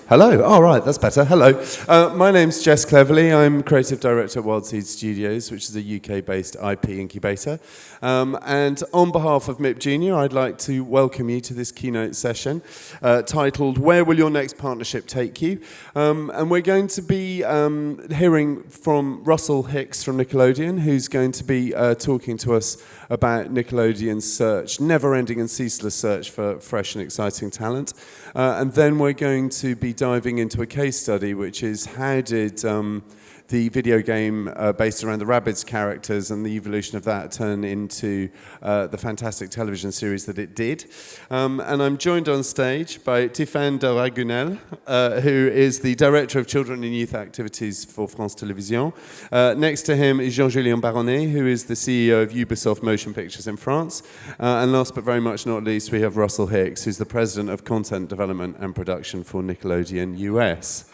Hello. Oh, right, that's better. Hello. My name's Jess Cleverley. I'm creative director at Wildseed Studios, which is a UK-based IP incubator. And on behalf of MIPJunior, I'd like to welcome you to this keynote session titled, Where Will Your Next Partnership Take You? And we're going to be hearing from Russell Hicks from Nickelodeon, who's going to be talking to us about Nickelodeon's search, never-ending and ceaseless search for fresh and exciting talent. And then we're going to be diving into a case study, which is how did the video game based around the Rabbids characters and the evolution of that turn into the fantastic television series that it did. And I'm joined on stage by Tiphaine de Raguenel, who is the Director of Children and Youth Activities for France Télévisions. Next to him is Jean-Julien Baronnet, who is the CEO of Ubisoft Motion Pictures in France. And last but very much not least, we have Russell Hicks, who's the President of Content Development and Production for Nickelodeon US.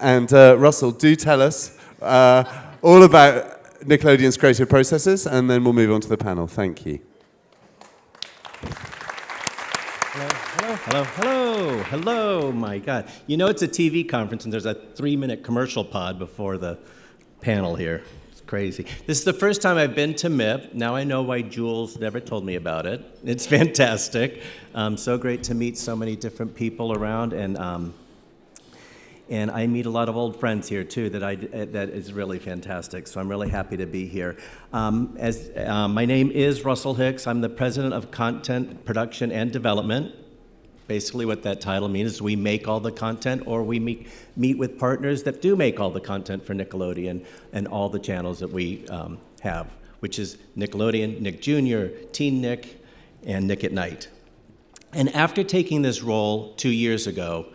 And Russell, do tell us all about Nickelodeon's creative processes, and then we'll move on to the panel. Thank you. Hello, my God. You know it's a TV conference, and there's a 3-minute commercial pod before the panel here. It's crazy. This is the first time I've been to MIP. Now I know why Jules never told me about it. It's fantastic. So great to meet so many different people around, and I meet a lot of old friends here, too, that is really fantastic. So I'm really happy to be here. My name is Russell Hicks. I'm the President of Content Production and Development. Basically what that title means is we make all the content, or we meet with partners that do make all the content for Nickelodeon and all the channels that we have, which is Nickelodeon, Nick Jr., Teen Nick, and Nick at Night. And after taking this role 2 years ago,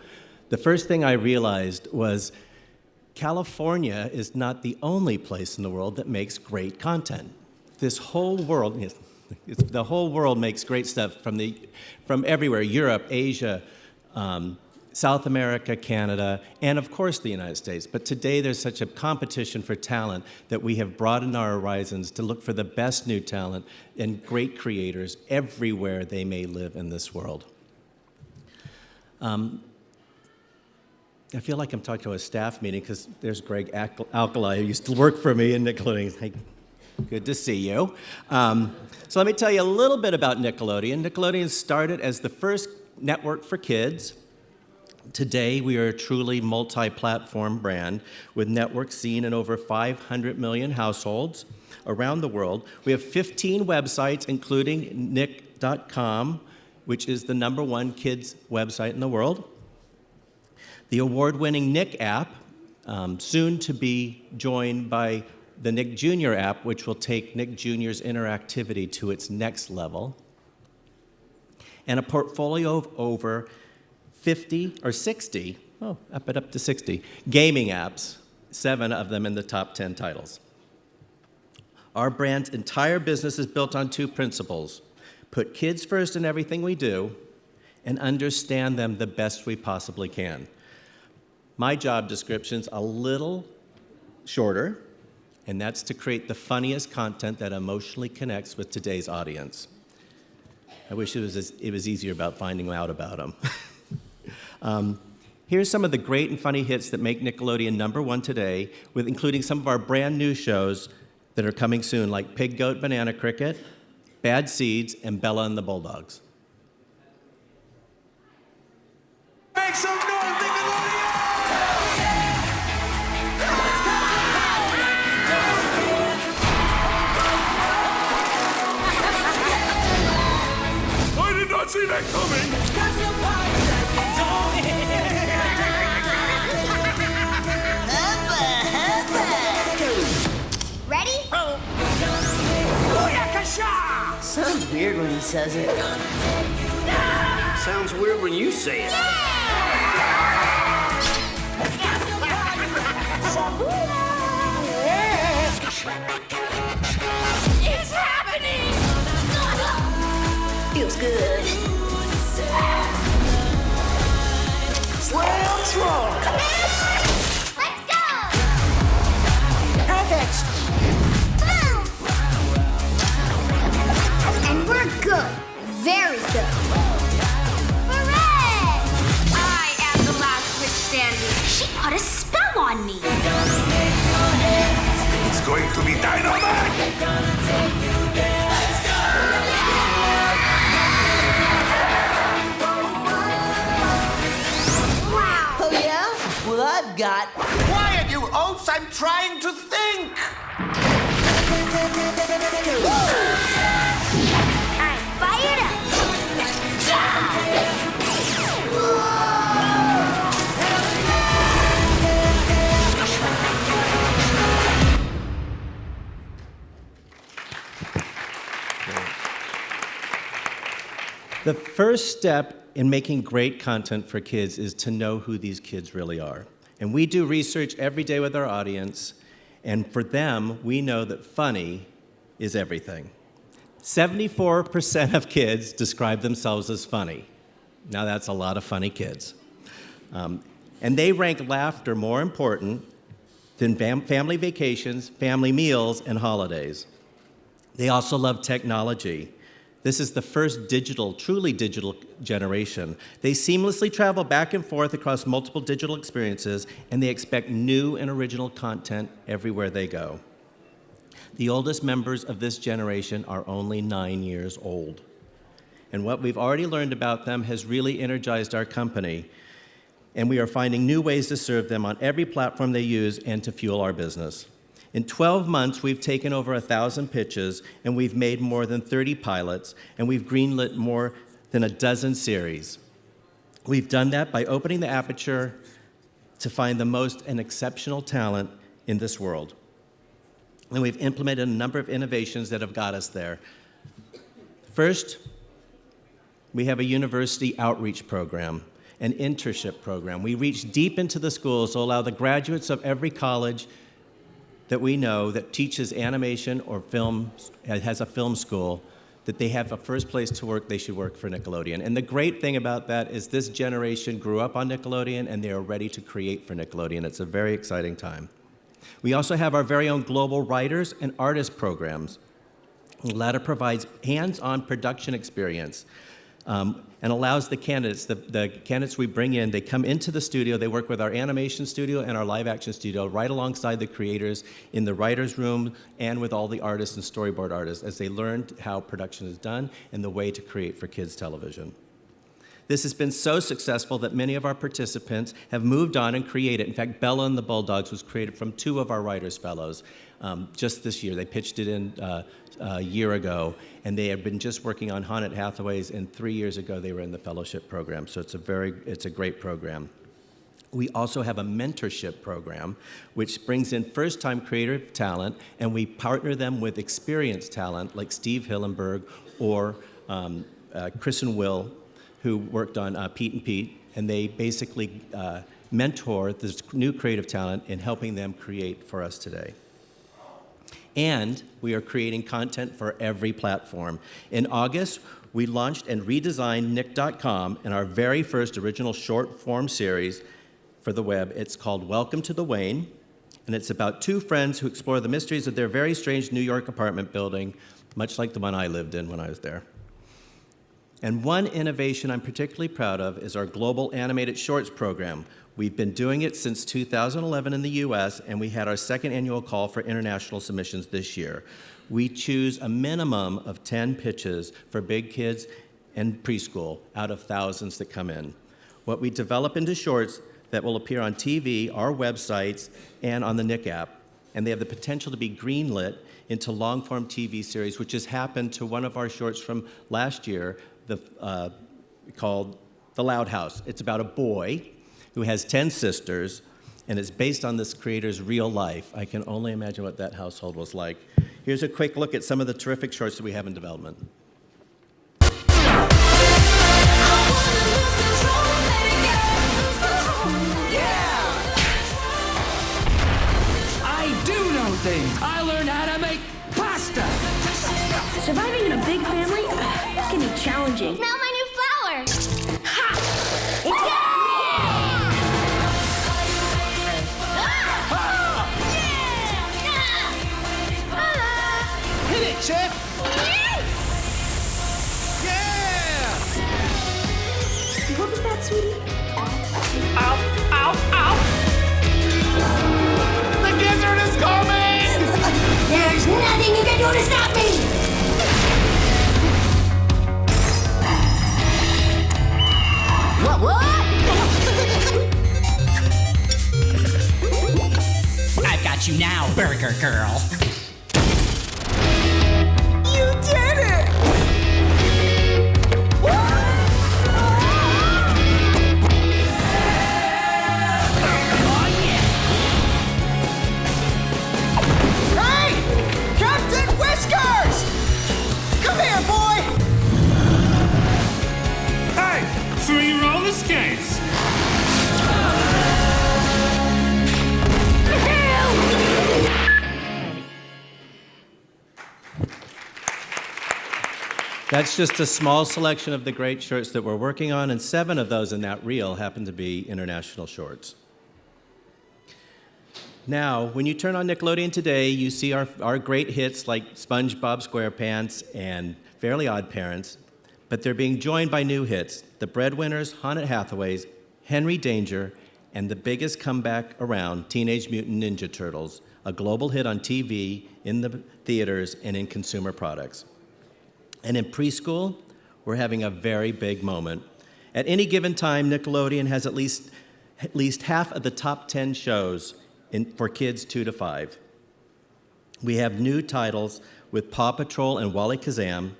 the first thing I realized was California is not the only place in the world that makes great content. This whole world, the whole world makes great stuff from everywhere, Europe, Asia, South America, Canada, and of course the United States. But today there's such a competition for talent that we have broadened our horizons to look for the best new talent and great creators everywhere they may live in this world. I feel like I'm talking to a staff meeting because there's Greg Alkali, who used to work for me in Nickelodeon. Hey, good to see you. So let me tell you a little bit about Nickelodeon. Nickelodeon started as the first network for kids. Today, we are a truly multi-platform brand with networks seen in over 500 million households around the world. We have 15 websites, including nick.com, which is the #1 kids website in the world. The award-winning Nick app, soon to be joined by the Nick Jr. app, which will take Nick Jr.'s interactivity to its next level, and a portfolio of over 50 or 60, up to 60, gaming apps, 7 of them in the top 10 titles. Our brand's entire business is built on 2 principles: put kids first in everything we do, and understand them the best we possibly can. My job description's a little shorter, and that's to create the funniest content that emotionally connects with today's audience. I wish it was easier about finding out about them. Here's some of the great and funny hits that make Nickelodeon #1 today, with including some of our brand new shows that are coming soon, like Pig Goat Banana Cricket, Bad Seeds, and Bella and the Bulldogs. Make some noise, Nickelodeon! I did not see that coming! Ready? Booyakasha! Sounds weird when he says it. Sounds weird when you say it. It's happening! Feels good. Slam strong! Let's go! Perfect! Boom! And we're good. Very good. Hooray! I am the last Sandy. She put a spell on me. It's going to be dynamite! Wow. Oh, yeah? Well, I've got... Quiet, you oafs! I'm trying to think! I'm fired up. The first step in making great content for kids is to know who these kids really are. And we do research every day with our audience, and for them, we know that funny is everything. 74% of kids describe themselves as funny. Now that's a lot of funny kids. And they rank laughter more important than family vacations, family meals, and holidays. They also love technology. This is the first truly digital generation. They seamlessly travel back and forth across multiple digital experiences, and they expect new and original content everywhere they go. The oldest members of this generation are only 9 years old. And what we've already learned about them has really energized our company, and we are finding new ways to serve them on every platform they use and to fuel our business. In 12 months, we've taken over 1,000 pitches, and we've made more than 30 pilots, and we've greenlit more than a dozen series. We've done that by opening the aperture to find the most and exceptional talent in this world. And we've implemented a number of innovations that have got us there. First, we have a university outreach program, an internship program. We reach deep into the schools to allow the graduates of every college that we know that teaches animation or film, has a film school, that they have a first place to work, they should work for Nickelodeon. And the great thing about that is this generation grew up on Nickelodeon and they are ready to create for Nickelodeon. It's a very exciting time. We also have our very own global writers and artists programs. The latter provides hands-on production experience and allows the candidates we bring in, they come into the studio, they work with our animation studio and our live action studio right alongside the creators in the writer's room and with all the artists and storyboard artists as they learn how production is done and the way to create for kids television. This has been so successful that many of our participants have moved on and created. In fact, Bella and the Bulldogs was created from 2 of our Writers Fellows just this year. They pitched it in a year ago, and they had been just working on Haunted Hathaways, and 3 years ago they were in the fellowship program, so it's a great program. We also have a mentorship program, which brings in first-time creative talent, and we partner them with experienced talent like Steve Hillenberg or Chris and Will, who worked on Pete and Pete, and they basically mentor this new creative talent in helping them create for us today. And we are creating content for every platform. In August, we launched and redesigned Nick.com in our very first original short-form series for the web. It's called Welcome to the Wayne, and it's about 2 friends who explore the mysteries of their very strange New York apartment building, much like the one I lived in when I was there. And one innovation I'm particularly proud of is our Global Animated Shorts program. We've been doing it since 2011 in the US, and we had our 2nd annual call for international submissions this year. We choose a minimum of 10 pitches for big kids and preschool out of thousands that come in. What we develop into shorts that will appear on TV, our websites, and on the Nick app, and they have the potential to be greenlit into long-form TV series, which has happened to one of our shorts from last year, called The Loud House. It's about a boy who has 10 sisters, and it's based on this creator's real life. I can only imagine what that household was like. Here's a quick look at some of the terrific shorts that we have in development. I do know things! I learned how to make pasta! Surviving in a big family can be challenging. Smell my new flower! Ha! Hit it, Chef! Yeah! What was that, sweetie? Ow, ow, What does that mean? What? I've got you now, Burger Girl. You did it! Hey! Captain Whiskers! Come here, boy! Hey, free roller skates. That's just a small selection of the great shorts that we're working on, and 7 of those in that reel happen to be international shorts. Now, when you turn on Nickelodeon today, you see our great hits like SpongeBob SquarePants and Fairly Odd Parents, but they're being joined by new hits, The Breadwinners, Haunted Hathaways, Henry Danger, and the biggest comeback around, Teenage Mutant Ninja Turtles, a global hit on TV, in the theaters, and in consumer products. And in preschool, we're having a very big moment. At any given time, Nickelodeon has at least half of the top 10 shows for kids 2 to 5. We have new titles with Paw Patrol and Wally Kazam,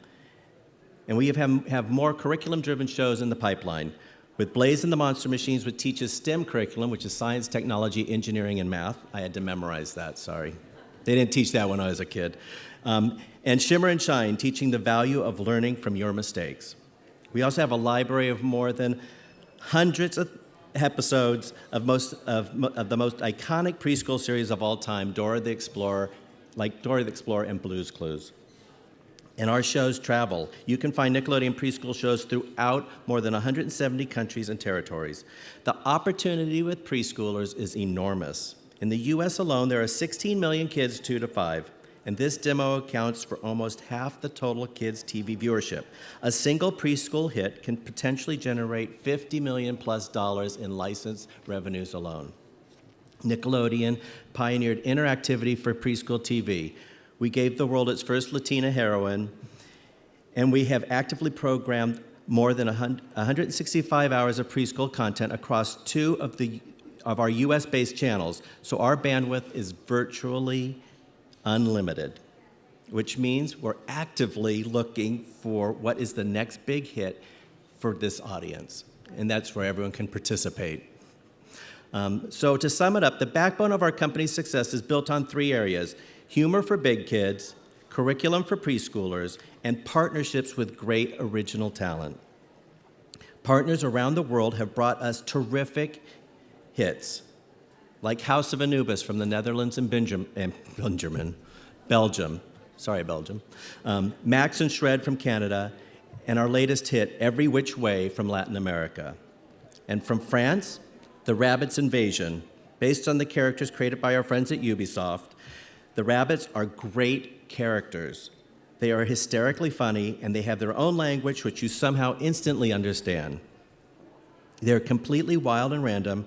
and we have more curriculum-driven shows in the pipeline, with Blaze and the Monster Machines, which teaches STEM curriculum, which is science, technology, engineering, and math. I had to memorize that, sorry. They didn't teach that when I was a kid. And Shimmer and Shine, teaching the value of learning from your mistakes. We also have a library of more than hundreds of episodes of the most iconic preschool series of all time, Dora the Explorer, like Dora the Explorer and Blue's Clues. And our shows travel. You can find Nickelodeon preschool shows throughout more than 170 countries and territories. The opportunity with preschoolers is enormous. In the US alone, there are 16 million kids 2 to 5. And this demo accounts for almost half the total kids' TV viewership. A single preschool hit can potentially generate $50 million plus in license revenues alone. Nickelodeon pioneered interactivity for preschool TV. We gave the world its first Latina heroine, and we have actively programmed more than 165 hours of preschool content across 2 of our US-based channels, so our bandwidth is virtually unlimited, which means we're actively looking for what is the next big hit for this audience, and that's where everyone can participate. So to sum it up, the backbone of our company's success is built on 3 areas: humor for big kids, curriculum for preschoolers, and partnerships with great original talent. Partners around the world have brought us terrific hits, like House of Anubis from the Netherlands and Belgium. Sorry, Belgium. Max and Shred from Canada, and our latest hit, Every Which Way from Latin America. And from France, The Rabbids Invasion, based on the characters created by our friends at Ubisoft. The Rabbids are great characters. They are hysterically funny, and they have their own language, which you somehow instantly understand. They're completely wild and random,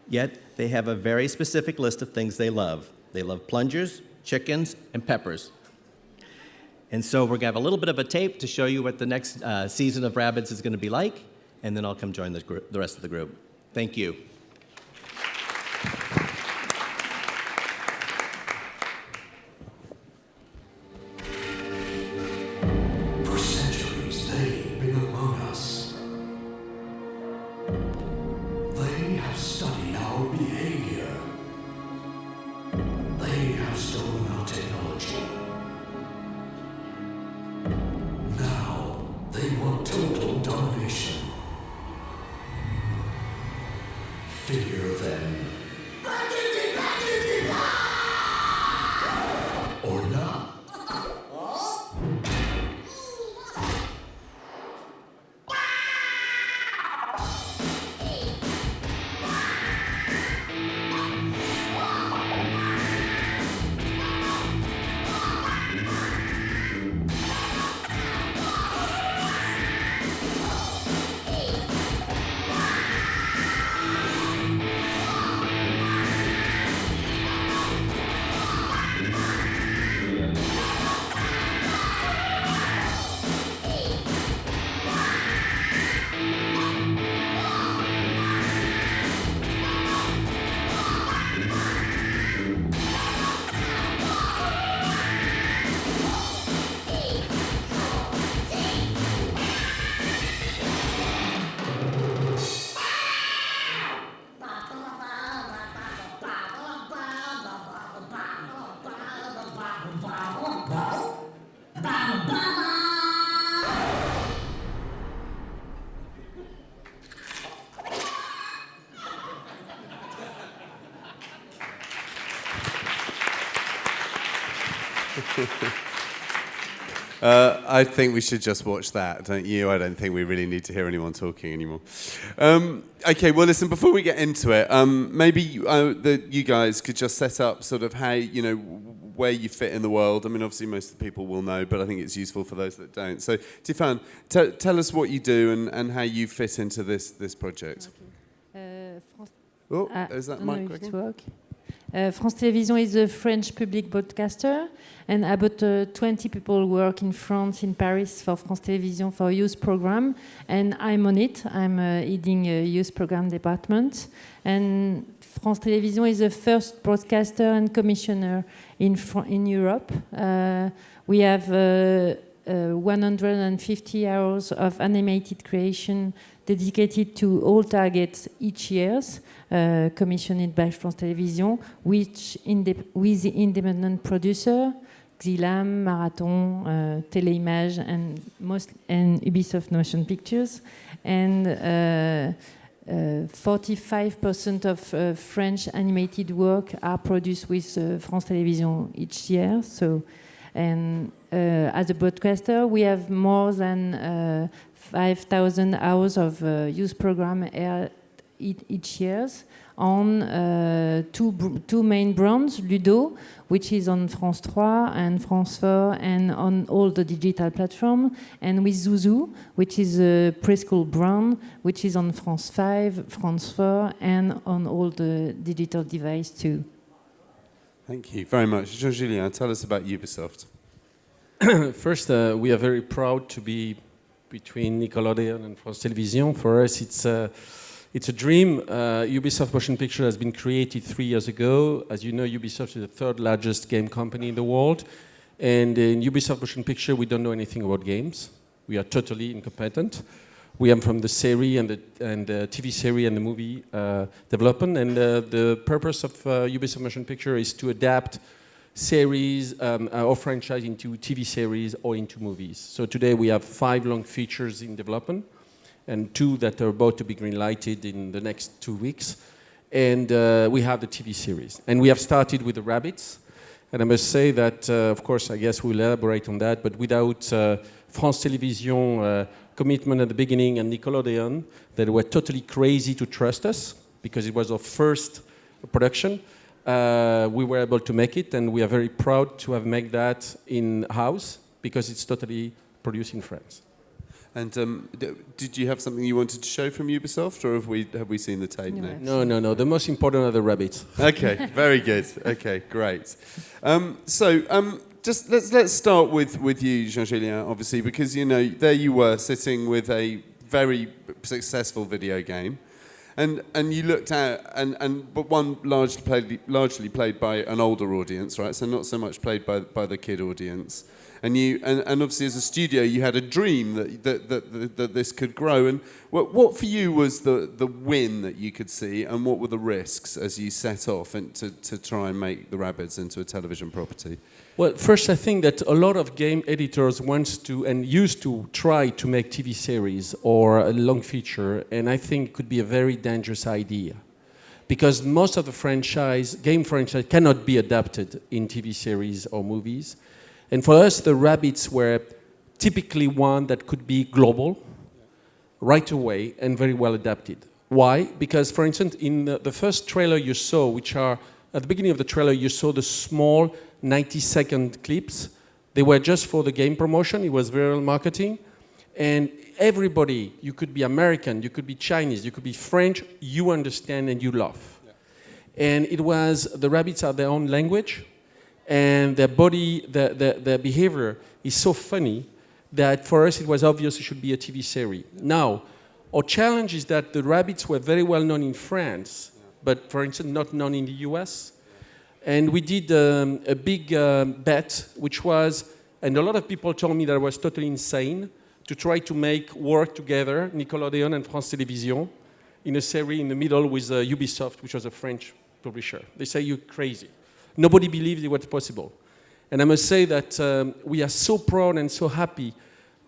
yet they have a very specific list of things they love. They love plungers, chickens, and peppers. And so we're going to have a little bit of a tape to show you what the next season of Rabbids is going to be like, and then I'll come join the rest of the group. Thank you. For centuries, they've been among us. They have studied our behavior. They have stolen our technology. Now, they want total domination. Fear them. Or not. I think we should just watch that, don't you? I don't think we really need to hear anyone talking anymore. Okay, well, listen, before we get into it, maybe you guys could just set up sort of how, where you fit in the world. I mean, obviously, most of the people will know, but I think it's useful for those that don't. So, Tiphaine, tell us what you do and how you fit into this project. Okay. Is that mic working? France Télévisions is a French public broadcaster, and about 20 people work in France, in Paris, for France Télévisions for youth program, and I'm on it. I'm leading a youth program department, and France Télévisions is the first broadcaster and commissioner in Europe. We have 150 hours of animated creation dedicated to all targets each year, commissioned by France Télévisions, with the independent producer, Xilam, Marathon, Téléimage, and Ubisoft Motion Pictures. And 45% of French animated work are produced with France Télévisions each year. So, and as a broadcaster, we have more than 5,000 hours of youth program each year on two main brands, Ludo, which is on France 3 and France 4 and on all the digital platforms, and with Zuzu, which is a Preschool brand, which is on France 5, France 4, and on all the digital devices too. Thank you very much. Jean-Julien, tell us about Ubisoft. First, we are very proud to be between Nickelodeon and France Télévisions. For us, it's a dream. Ubisoft Motion Picture has been created 3 years ago. As you know, Ubisoft is the third largest game company in the world. And in Ubisoft Motion Picture, we don't know anything about games. We are totally incompetent. We are from the series and the TV series and the movie development. And the purpose of Ubisoft Motion Picture is to adapt series or franchise into TV series or into movies. So today we have 5 long features in development and 2 that are about to be green-lighted in the next 2 weeks. And we have the TV series. And we have started with the Rabbids. And I must say that, of course, I guess we'll elaborate on that, but without France Télévisions commitment at the beginning and Nickelodeon, that were totally crazy to trust us because it was our first production, we were able to make it, and we are very proud to have made that in-house because it's totally produced in France. And did you have something you wanted to show from Ubisoft, or have we seen the tape now? No. The most important are the Rabbids. Okay, very good. Okay, great. Just let's start with you, Jean-Julien, obviously, because there you were sitting with a very successful video game, and you looked at but one largely played by an older audience, right? So not so much played by the kid audience. And obviously as a studio you had a dream that this could grow. And what for you was the win that you could see, and what were the risks as you set off to try and make the Rabbids into a television property? Well, first I think that a lot of game editors wants to and used to try to make TV series or a long feature, and I think it could be a very dangerous idea. Because most of the game franchise cannot be adapted in TV series or movies. And for us, the Rabbids were typically one that could be global, right away, and very well adapted. Why? Because, for instance, in the first trailer you saw, which are, at the beginning of the trailer, you saw the small 90-second clips. They were just for the game promotion. It was viral marketing. And everybody, you could be American, you could be Chinese, you could be French, you understand and you love. Yeah. And it was, the Rabbids are their own language, and their body, their behavior is so funny that for us it was obvious it should be a TV series. Now, our challenge is that the Rabbids were very well known in France, but for instance not known in the US. And we did a big bet, which was, and a lot of people told me that it was totally insane, to try to work together, Nickelodeon and France Télévisions, in a series in the middle with Ubisoft, which was a French publisher. They say, you're crazy. Nobody believed it was possible. And I must say that we are so proud and so happy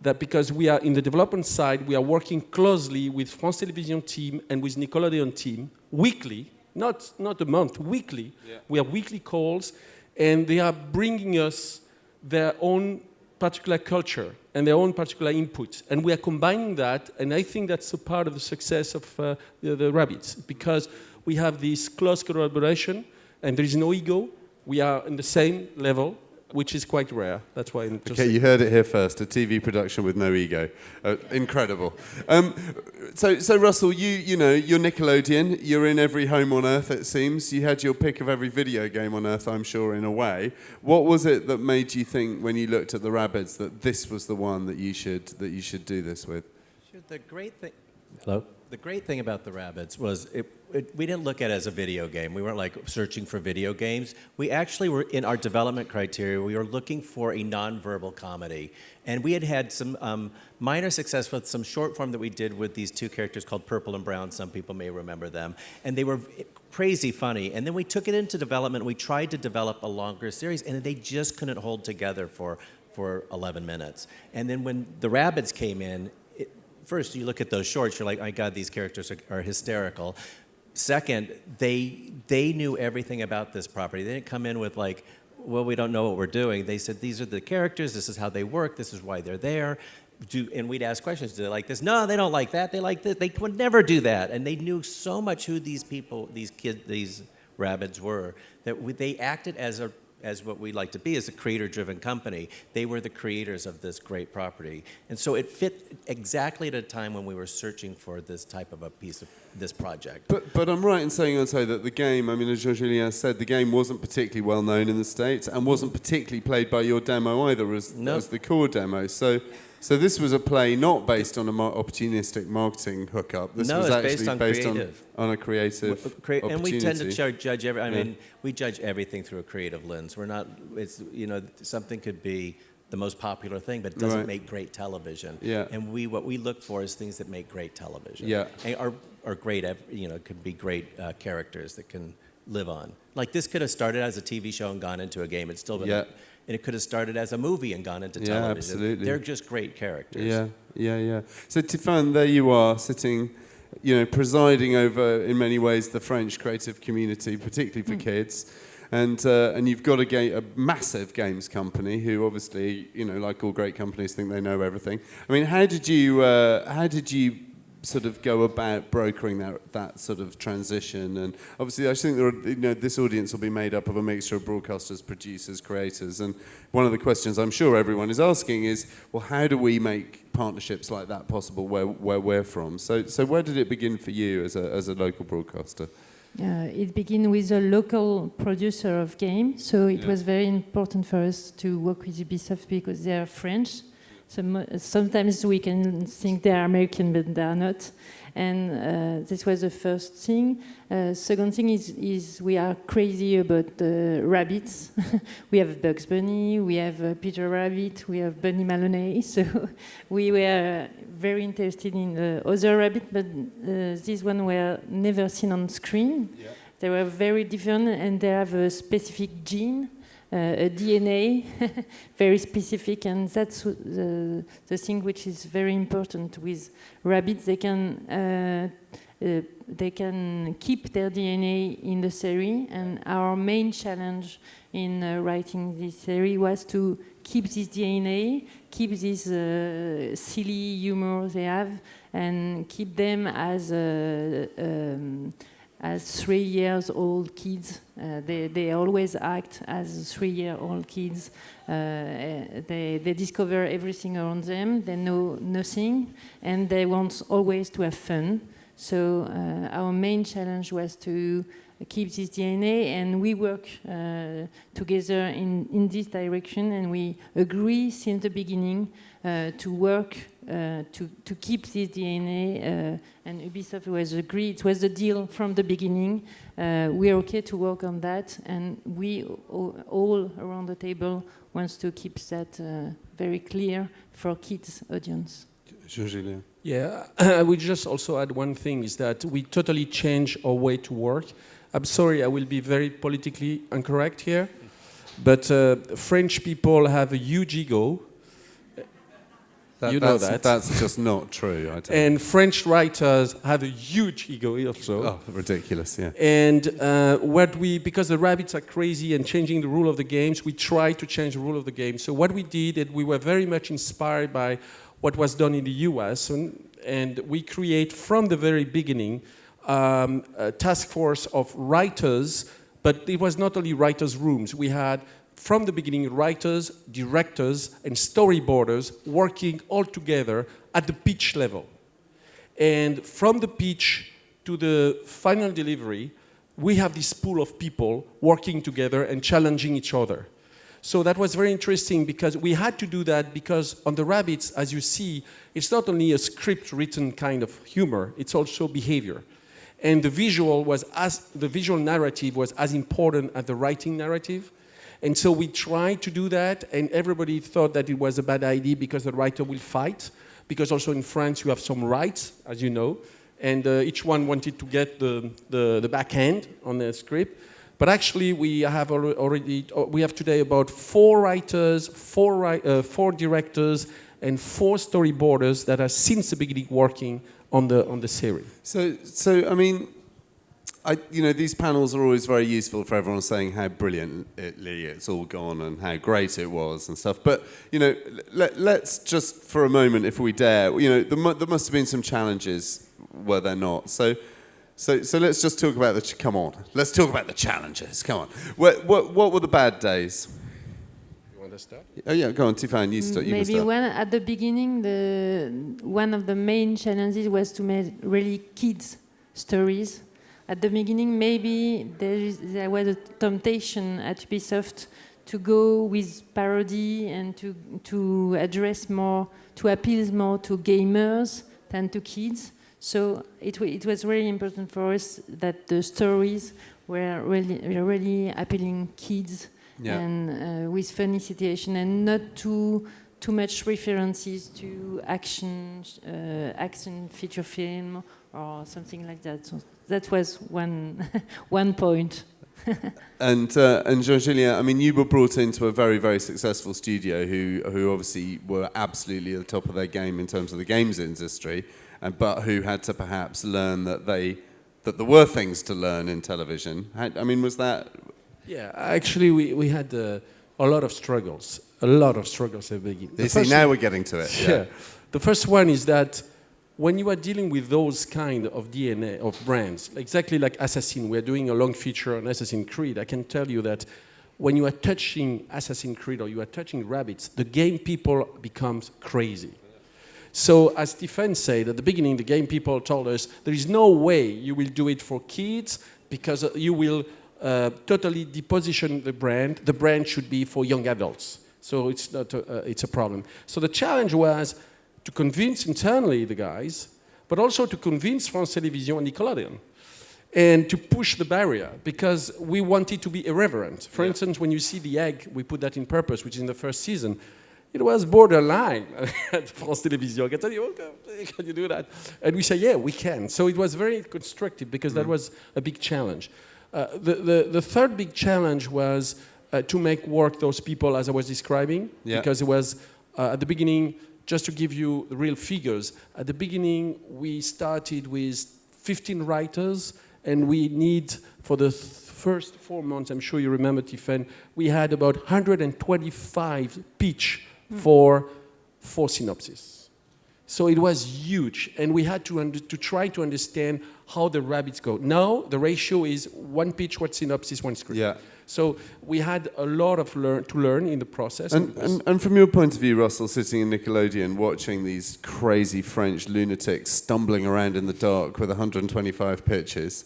that because we are in the development side, we are working closely with France Télévisions team and with Nickelodeon team weekly, not a month, weekly. Yeah. We have weekly calls, and they are bringing us their own particular culture and their own particular input. And we are combining that, and I think that's a part of the success of the Rabbids, because we have this close collaboration, and there is no ego. We are on the same level, which is quite rare. That's why I'm just... Okay, you heard it here first, a TV production with no ego. Incredible. So Russell, you know, you're Nickelodeon. You're in every home on Earth, it seems. You had your pick of every video game on Earth, I'm sure, in a way. What was it that made you think, when you looked at the Rabbids, that this was the one that you should do this with? The great thing... Hello? The great thing about the Rabbids was we didn't look at it as a video game. We weren't like searching for video games. We actually were, in our development criteria, we were looking for a non-verbal comedy. And we had some minor success with some short form that we did with these two characters called Purple and Brown. Some people may remember them. And they were crazy funny. And then we took it into development. We tried to develop a longer series, and they just couldn't hold together for 11 minutes. And then when the Rabbids came in, first, you look at those shorts, you're like, oh my God, these characters are hysterical. Second, they knew everything about this property. They didn't come in with like, well, we don't know what we're doing. They said, these are the characters, this is how they work, this is why they're there. And we'd ask questions, do they like this? No, they don't like that, they like this. They would never do that. And they knew so much who these people, these kids, these Rabbids were, that they acted as what we like to be, as a creator-driven company. They were the creators of this great property. And so it fit exactly at a time when we were searching for this type of a piece of this project. But I'm right in saying also that the game, I mean, as Jean-Julien said, the game wasn't particularly well known in the States and wasn't particularly played by your demo either as the core demo. So this was a play not based on an opportunistic marketing hookup. This was actually based on a creative opportunity. And we tend to judge I mean, we judge everything through a creative lens. We're not, it's, you know, something could be the most popular thing, but it doesn't make great television. Yeah. And what we look for is things that make great television. Yeah. And are great, you know, could be great characters that can live on. Like this could have started as a TV show and gone into a game. It's still been and it could have started as a movie and gone into television. Yeah, absolutely. They're just great characters. Yeah. So Tiphaine, there you are, sitting, you know, presiding over, in many ways, the French creative community, particularly for kids. And you've got a massive games company who obviously, you know, like all great companies, think they know everything. I mean, how did you sort of go about brokering that sort of transition? And obviously, I think this audience will be made up of a mixture of broadcasters, producers, creators. And one of the questions I'm sure everyone is asking is, well, how do we make partnerships like that possible where we're from? So where did it begin for you as a local broadcaster? It began with a local producer of games, so it was very important for us to work with Ubisoft because they are French. Sometimes we can think they are American, but they are not. And this was the first thing. Second thing is we are crazy about rabbits. We have Bugs Bunny, we have Peter Rabbit, we have Bunny Maloney. So we were very interested in other rabbits, but these ones were never seen on screen. Yeah. They were very different, and they have a specific gene. A DNA, very specific, and that's the thing which is very important with rabbits. They can keep their DNA in the series, and our main challenge in writing this series was to keep this DNA, keep this silly humor they have, and keep them as 3-year-old kids. They always act as 3-year-old kids. They discover everything around them, they know nothing, and they want always to have fun. So our main challenge was to keep this DNA, and we work together in this direction, and we agree since the beginning to work to keep this DNA, and Ubisoft was agreed. It was the deal from the beginning. We're okay to work on that, and we all around the table wants to keep that very clear for kids' audience. Jean-Julien. Yeah, I would just also add one thing, is that we totally changed our way to work. I'm sorry, I will be very politically incorrect here, but French people have a huge ego. You know that. That's just not true, I tell you. And French writers have a huge ego also. Oh, ridiculous, yeah. And because the Rabbids are crazy and changing the rule of the games, we tried to change the rule of the game. So what we did, is we were very much inspired by what was done in the US, and we create from the very beginning a task force of writers, but it was not only writers' rooms. We had from the beginning, writers, directors, and storyboarders working all together at the pitch level. And from the pitch to the final delivery, we have this pool of people working together and challenging each other. So that was very interesting because we had to do that because on the Rabbids, as you see, it's not only a script-written kind of humor, it's also behavior. And the visual narrative was as important as the writing narrative. And so we tried to do that, and everybody thought that it was a bad idea because the writer will fight, because also in France you have some rights, as you know, and each one wanted to get the back end on the script. But actually we have today about 4 writers, 4 directors, and 4 storyboarders that are since the beginning working on the series. So I mean, these panels are always very useful for everyone saying how brilliantly it's all gone and how great it was and stuff. But let's just for a moment, if we dare, there must have been some challenges, were there not? So let's just talk about let's talk about the challenges. Come on. What were the bad days? You want to start? Oh yeah, go on, Tiphaine. You start. Maybe at the beginning, one of the main challenges was to make really kids stories. At the beginning, maybe there was a temptation at Ubisoft to go with parody and to address more, to appeal more to gamers than to kids. So it was really important for us that the stories were really appealing kids and with funny situation and not too much references to action feature film or something like that. So that was one point. And Jean-Julien, I mean, you were brought into a very, very successful studio who obviously were absolutely at the top of their game in terms of the games industry, but who had to perhaps learn that there were things to learn in television. I mean, was that? Yeah, actually, we had a lot of struggles. A lot of struggles at the beginning. Now we're getting to it. Yeah. The first one is that when you are dealing with those kind of DNA of brands, exactly like Assassin, we are doing a long feature on Assassin's Creed. I can tell you that when you are touching Assassin's Creed or you are touching Rabbids, the game people becomes crazy. So as Tiphaine said, at the beginning, the game people told us, there is no way you will do it for kids because you will totally deposition the brand. The brand should be for young adults. So it's not it's a problem. So the challenge was to convince internally the guys, but also to convince France Télévisions and Nickelodeon, and to push the barrier, because we wanted to be irreverent. For instance, when you see the egg, we put that in purpose, which is in the first season, it was borderline at France Télévisions. I can tell you, okay, can you do that? And we say, yeah, we can. So it was very constructive, because that was a big challenge. The third big challenge was to make work those people as I was describing, because it was, at the beginning, just to give you the real figures, at the beginning we started with 15 writers, and we need, for the first 4 months, I'm sure you remember, Tiphaine, we had about 125 pitch for 4 synopses. So it was huge, and we had to try to understand how the Rabbids go. Now the ratio is 1 pitch, 1 synopsis, 1 script. Yeah. So we had a lot of to learn in the process. And from your point of view, Russell, sitting in Nickelodeon, watching these crazy French lunatics stumbling around in the dark with 125 pitches,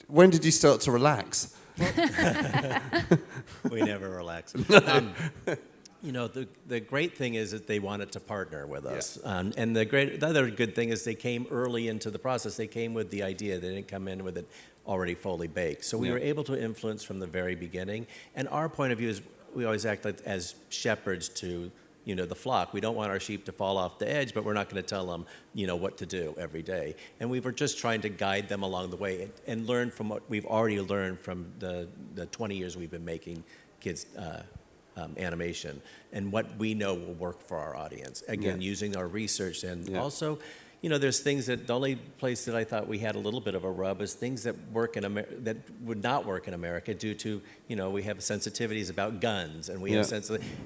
when did you start to relax? We never relax. The great thing is that they wanted to partner with us. And the other good thing is they came early into the process. They came with the idea. They didn't come in with it already fully baked. So we were able to influence from the very beginning. And our point of view is we always act like as shepherds to the flock. We don't want our sheep to fall off the edge, but we're not going to tell them what to do every day. And we were just trying to guide them along the way and learn from what we've already learned from the 20 years we've been making kids animation and what we know will work for our audience. Again, using our research and also, you know, there's things that the only place that I thought we had a little bit of a rub is things that work in that would not work in America due to, you know, we have sensitivities about guns and we have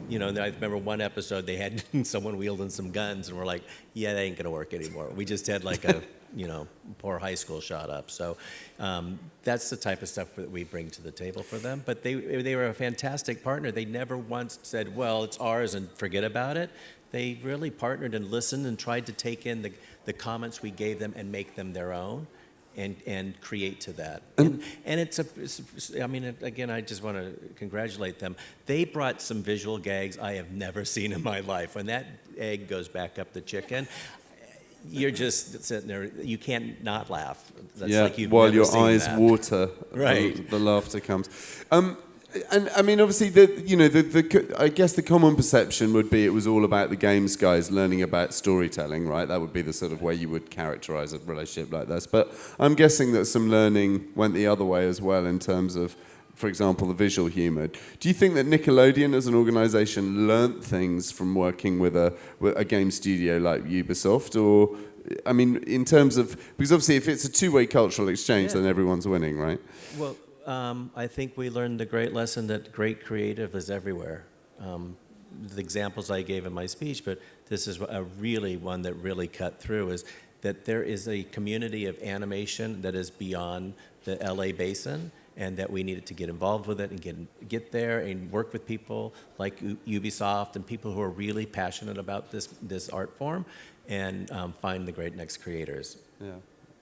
you know, I remember one episode they had someone wielding some guns and we're like, yeah, that ain't gonna work anymore. We just had like a, you know, poor high school shot up. So that's the type of stuff that we bring to the table for them. But they were a fantastic partner. They never once said, well, it's ours and forget about it. They really partnered and listened and tried to take in the comments we gave them and make them their own and create to that. And it's I mean, again, I just want to congratulate them. They brought some visual gags I have never seen in my life. When that egg goes back up the chicken, you're just sitting there, you can't not laugh. That's like you've while never your seen eyes that. water, Right. the laughter comes. And I mean, obviously, I guess the common perception would be it was all about the games guys learning about storytelling, right? That would be the sort of way you would characterize a relationship like this. But I'm guessing that some learning went the other way as well in terms of, for example, the visual humor. Do you think that Nickelodeon as an organization learnt things from working with a game studio like Ubisoft? Or, I mean, in terms of, because obviously if it's a two-way cultural exchange, then everyone's winning, right? Well, I think we learned the great lesson that great creative is everywhere. The examples I gave in my speech, but this is a really one that really cut through, is that there is a community of animation that is beyond the LA basin, and that we needed to get involved with it and get there and work with people like Ubisoft and people who are really passionate about this art form and find the great next creators.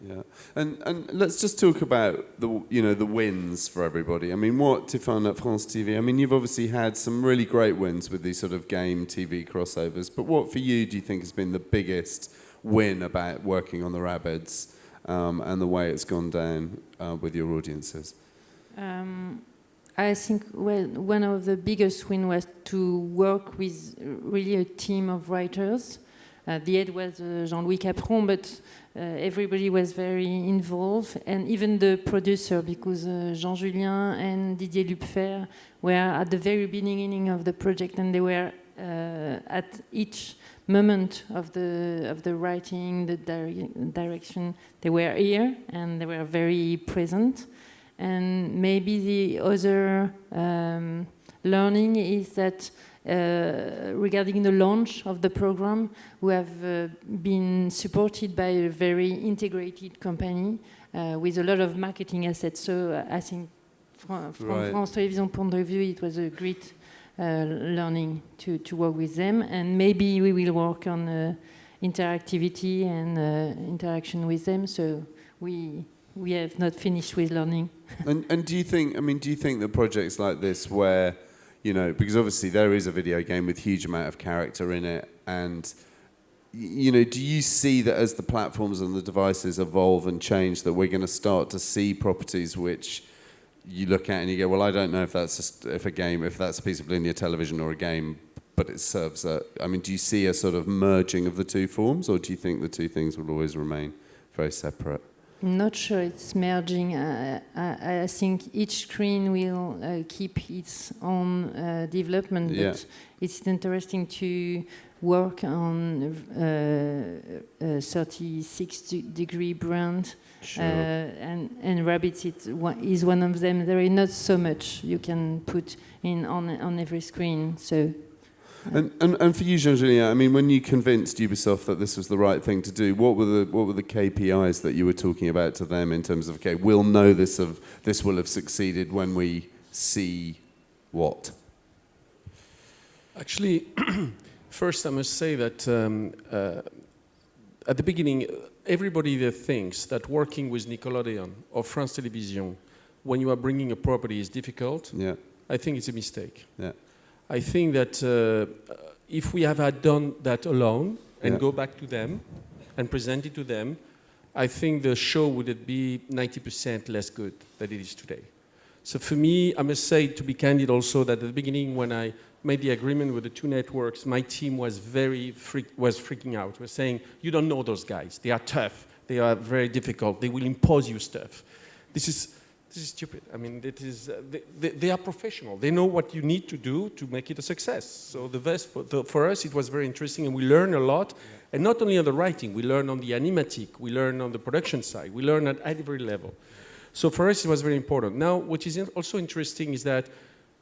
Yeah, and let's just talk about the wins for everybody. I mean, what Tiphaine at France TV? I mean, you've obviously had some really great wins with these sort of game TV crossovers. But what for you do you think has been the biggest win about working on the Rabbids and the way it's gone down with your audiences? I think one of the biggest wins was to work with really a team of writers. The head was Jean-Louis Capron, but everybody was very involved, and even the producer, because Jean-Julien and Didier Lupfer were at the very beginning of the project, and they were at each moment of the writing, the direction. They were here, and they were very present. And maybe the other learning is that regarding the launch of the program, we have been supported by a very integrated company with a lot of marketing assets. So I think from France Télévisions point of view, it was a great learning to work with them. And maybe we will work on interactivity and interaction with them. So we have not finished with learning. And do you think that projects like this where, you know, because obviously there is a video game with huge amount of character in it, and, you know, do you see that as the platforms and the devices evolve and change, that we're going to start to see properties which you look at and you go, well, I don't know if that's if that's a piece of linear television or a game, but it serves a... I mean, do you see a sort of merging of the two forms, or do you think the two things will always remain very separate? I'm not sure it's merging. I think each screen will keep its own development, but it's interesting to work on 36-degree brand, and Rabbids is one of them. There is not so much you can put in on every screen. So. And for you, Jean-Julien, I mean, when you convinced Ubisoft that this was the right thing to do, what were the KPIs that you were talking about to them in terms of, okay, we'll know this will have succeeded when we see what? Actually, first I must say that at the beginning, everybody that thinks that working with Nickelodeon or France Télévisions when you are bringing a property is difficult, I think it's a mistake. Yeah. I think that if we had done that alone and go back to them and present it to them, I think the show would be 90% less good than it is today. So for me, I must say, to be candid also, that at the beginning when I made the agreement with the two networks, my team was freaking out. Was saying, you don't know those guys. They are tough. They are very difficult. They will impose you stuff. This is this is stupid. I mean, it is, they are professional. They know what you need to do to make it a success. So for us, it was very interesting, and we learned a lot. And not only on the writing, we learned on the animatic, we learned on the production side, we learned at every level. So for us, it was very important. Now, what is also interesting is that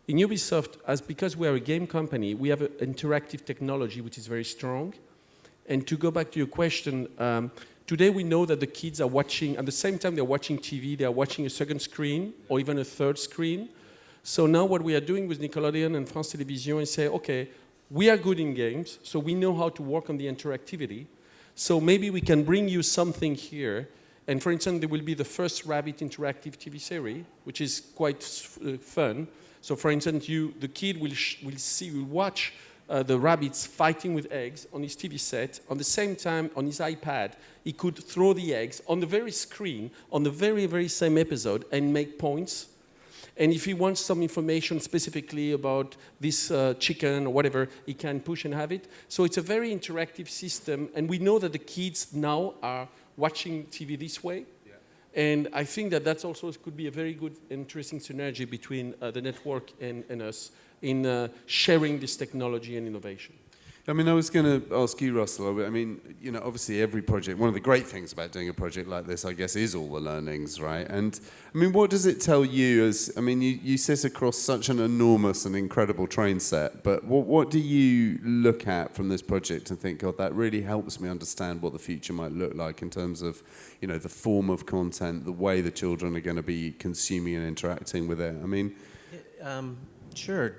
in Ubisoft, because we are a game company, we have an interactive technology which is very strong. And to go back to your question, today we know that the kids are watching, at the same time they're watching TV, they are watching a second screen or even a third screen. So now what we are doing with Nickelodeon and France Télévisions is say, okay, we are good in games, so we know how to work on the interactivity. So maybe we can bring you something here. And for instance, there will be the first Rabbids interactive TV series, which is quite fun. So for instance, the kid will watch the Rabbids fighting with eggs on his TV set. On the same time, on his iPad, he could throw the eggs on the very screen, on the very, very same episode, and make points. And if he wants some information specifically about this chicken or whatever, he can push and have it. So it's a very interactive system. And we know that the kids now are watching TV this way. And I think that that's also could be a very good, interesting synergy between the network and us in sharing this technology and innovation. I mean, I was going to ask you, Russell, I mean, you know, obviously every project, one of the great things about doing a project like this, I guess, is all the learnings, right? And, I mean, what does it tell you as, I mean, you sit across such an enormous and incredible train set, but what do you look at from this project and think, God, that really helps me understand what the future might look like in terms of, you know, the form of content, the way the children are going to be consuming and interacting with it? I mean... Sure.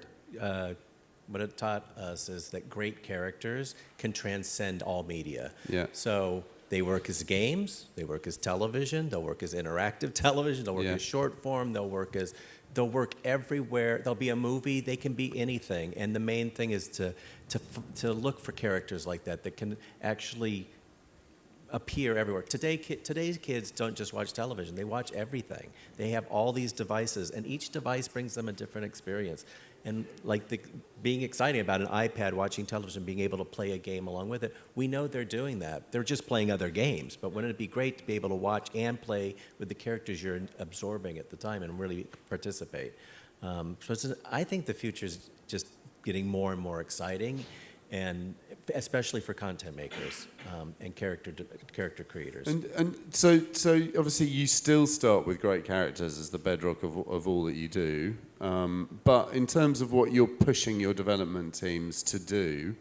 What it taught us is that great characters can transcend all media. Yeah. So they work as games, they work as television, they'll work as interactive television, they'll work as short form, they'll work everywhere. There'll be a movie, they can be anything. And the main thing is to look for characters like that can actually appear everywhere. Today's kids don't just watch television, they watch everything. They have all these devices, and each device brings them a different experience. And like being exciting about an iPad watching television, being able to play a game along with it, we know they're doing that. They're just playing other games, but wouldn't it be great to be able to watch and play with the characters you're absorbing at the time and really participate? I think the future is just getting more and more exciting, and especially for content makers and character creators. And so obviously you still start with great characters as the bedrock of all that you do. But in terms of what you're pushing your development teams to do,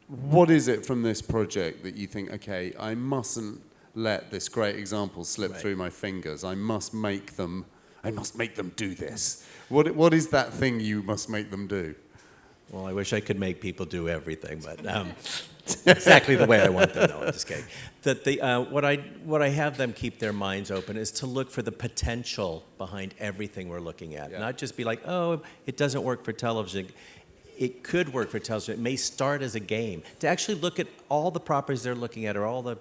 what is it from this project that you think, okay, I mustn't let this great example slip through my fingers. I must make them do this. What is that thing you must make them do? Well, I wish I could make people do everything, but exactly the way I want them. No, I'm just kidding. What I have them keep their minds open is to look for the potential behind everything we're looking at. Yeah. Not just be like, oh, it doesn't work for television. It could work for television. It may start as a game. To actually look at all the properties they're looking at or all the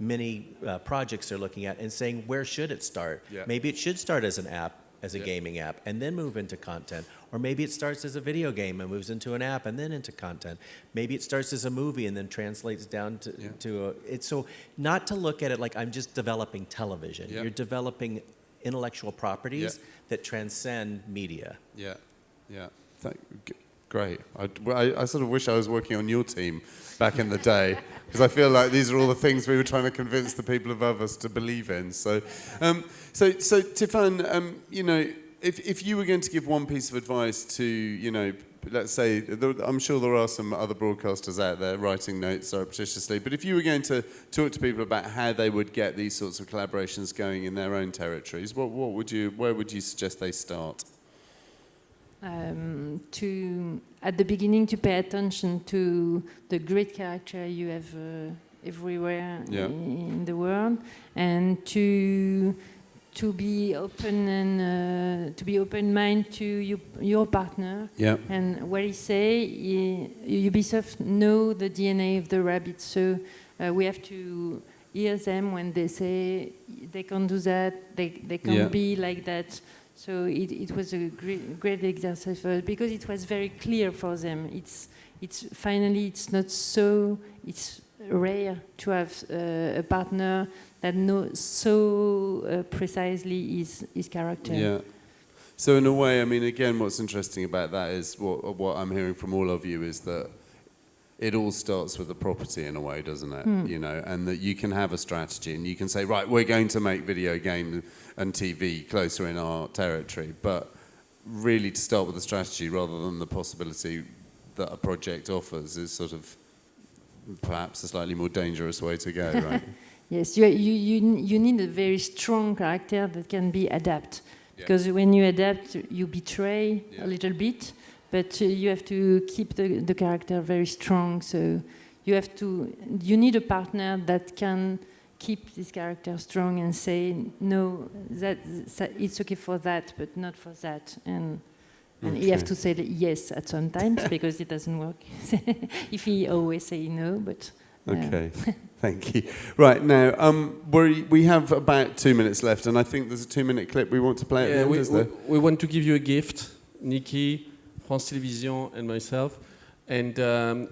many projects they're looking at and saying, where should it start? Yeah. Maybe it should start as an app, as a gaming app, and then move into content. Or maybe it starts as a video game and moves into an app and then into content. Maybe it starts as a movie and then translates down to it's so not to look at it like I'm just developing television. You're developing intellectual properties that transcend media. Great. I sort of wish I was working on your team back in the day, because I feel like these are all the things we were trying to convince the people above us to believe in. So Tiphaine, you know, if you were going to give one piece of advice to, you know, let's say, I'm sure there are some other broadcasters out there writing notes surreptitiously, but if you were going to talk to people about how they would get these sorts of collaborations going in their own territories, where would you suggest they start? At the beginning, to pay attention to the great character you have everywhere in the world, and to be open and to be open-minded to your partner. And what he say, Ubisoft know the DNA of the Rabbids, so we have to hear them when they say they can't do that, they can't be like that. So it was a great exercise for us, because it was very clear for them. It's finally, it's not so, it's rare to have a partner that knows so precisely his character. Yeah. So in a way, I mean, again, what's interesting about that is what I'm hearing from all of you is that it all starts with the property in a way, doesn't it? You know, and that you can have a strategy and you can say, right, we're going to make video game and TV closer in our territory, but really to start with the strategy rather than the possibility that a project offers is sort of perhaps a slightly more dangerous way to go, right? Yes, you need a very strong character that can be adapted. Because when you adapt, you betray a little bit, but you have to keep the character very strong. So you need a partner that can keep this character strong and say, no, that it's okay for that, but not for that. And you have to say yes at some times because it doesn't work. If he always say no, but... Okay, thank you. Right, now, we have about 2 minutes left, and I think there's a 2-minute clip we want to play at the end, is there? We want to give you a gift, Nikki, France Télévisions, and myself, and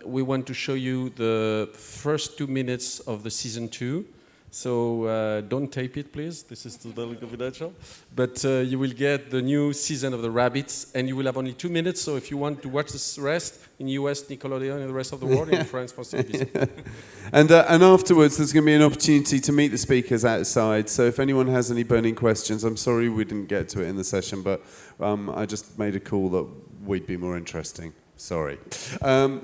we want to show you the first 2 minutes of the season 2. So don't tape it, please. This is totally confidential. But you will get the new season of the Rabbids, and you will have only 2 minutes. So if you want to watch the rest in US, Nickelodeon, and the rest of the world, in France Télévisions. And afterwards, there's going to be an opportunity to meet the speakers outside. So if anyone has any burning questions, I'm sorry we didn't get to it in the session, but I just made a call that we'd be more interesting. Sorry.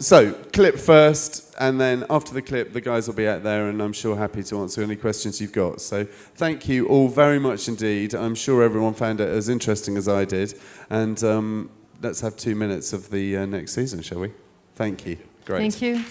So, clip first, and then after the clip, the guys will be out there, and I'm sure happy to answer any questions you've got. So, thank you all very much indeed. I'm sure everyone found it as interesting as I did. And let's have 2 minutes of the next season, shall we? Thank you. Great. Thank you.